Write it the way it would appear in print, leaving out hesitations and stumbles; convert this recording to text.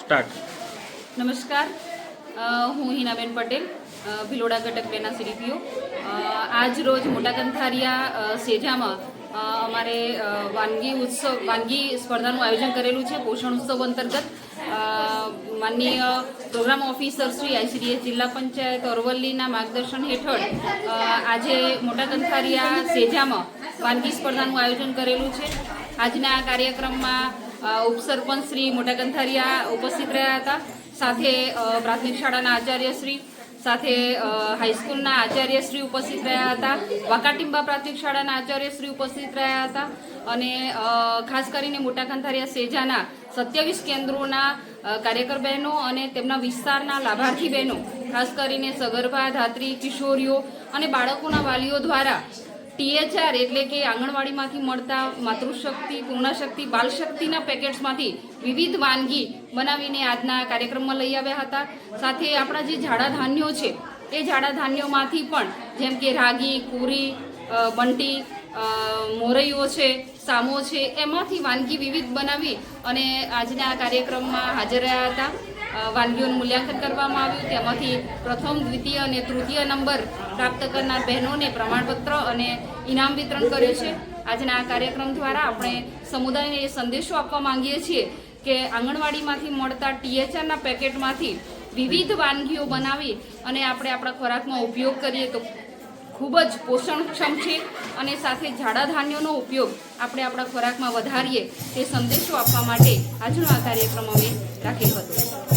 Start. નમસ્કાર, હું હિનાબેન પટેલ, ભિલોડા ઘટક બેના સીડીપીઓ. આજ રોજ મોટા કંથારિયા સેજામાં અમારે વાનગી સ્પર્ધાનું આયોજન કરેલું છે. પોષણ ઉત્સવ અંતર્ગત માનનીય પ્રોગ્રામ ઓફિસર શ્રી આઈસીડીએસ જિલ્લા પંચાયત અરવલ્લીના માર્ગદર્શન હેઠળ આજે મોટા કંથારિયા સેજામાં વાનગી સ્પર્ધાનું આયોજન કરેલું છે. આજના આ કાર્યક્રમમાં ઉપસરપંચ શ્રી મોટા કંથારિયા ઉપસ્થિત રહ્યા હતા. સાથે પ્રાથમિક શાળાના આચાર્યશ્રી, સાથે હાઈસ્કૂલના આચાર્યશ્રી ઉપસ્થિત રહ્યા હતા. વાંકાટીંબા પ્રાથમિક શાળાના આચાર્યશ્રી ઉપસ્થિત રહ્યા હતા. અને ખાસ કરીને મોટા કંથારિયા સેજાના 27 કેન્દ્રોના કાર્યકર બહેનો અને તેમના વિસ્તારના લાભાર્થી બહેનો, ખાસ કરીને સગર્ભા, ધાત્રી, કિશોરીઓ અને બાળકોના વાલીઓ દ્વારા THR એટલે કે આંગણવાડીમાંથી મળતા માતૃશક્તિ, પૂર્ણશક્તિ, બાલશક્તિના પેકેટ્સમાંથી વિવિધ વાનગી બનાવીને આજના કાર્યક્રમમાં લઈ આવ્યા હતા. સાથે આપણા જે જાડા ધાન્યો છે એ જાડા ધાન્યોમાંથી પણ, જેમ કે રાગી, કુરી, બંટી, મોરૈયો છે, સામો છે, એમાંથી વાનગી વિવિધ બનાવી અને આજના આ કાર્યક્રમમાં હાજર રહ્યા હતા. વાનગીઓનું મૂલ્યાંકન કરવામાં આવ્યું. તેમાંથી પ્રથમ, દ્વિતીય અને તૃતીય નંબર પ્રાપ્ત કરનાર બહેનોને પ્રમાણપત્ર અને ઇનામ વિતરણ કર્યું છે. આજના આ કાર્યક્રમ દ્વારા આપણે સમુદાયને એ સંદેશો આપવા માંગીએ છીએ કે આંગણવાડીમાંથી મળતા THRના પેકેટમાંથી વિવિધ વાનગીઓ બનાવી અને આપણે આપણા ખોરાકમાં ઉપયોગ કરીએ તો ખૂબ જ પોષણક્ષમ છે. અને સાથે જાડા ધાન્યોનો ઉપયોગ આપણે આપણા ખોરાકમાં વધારીએ તે સંદેશો આપવા માટે આજનો આ કાર્યક્રમ અમે રાખેલ હતો.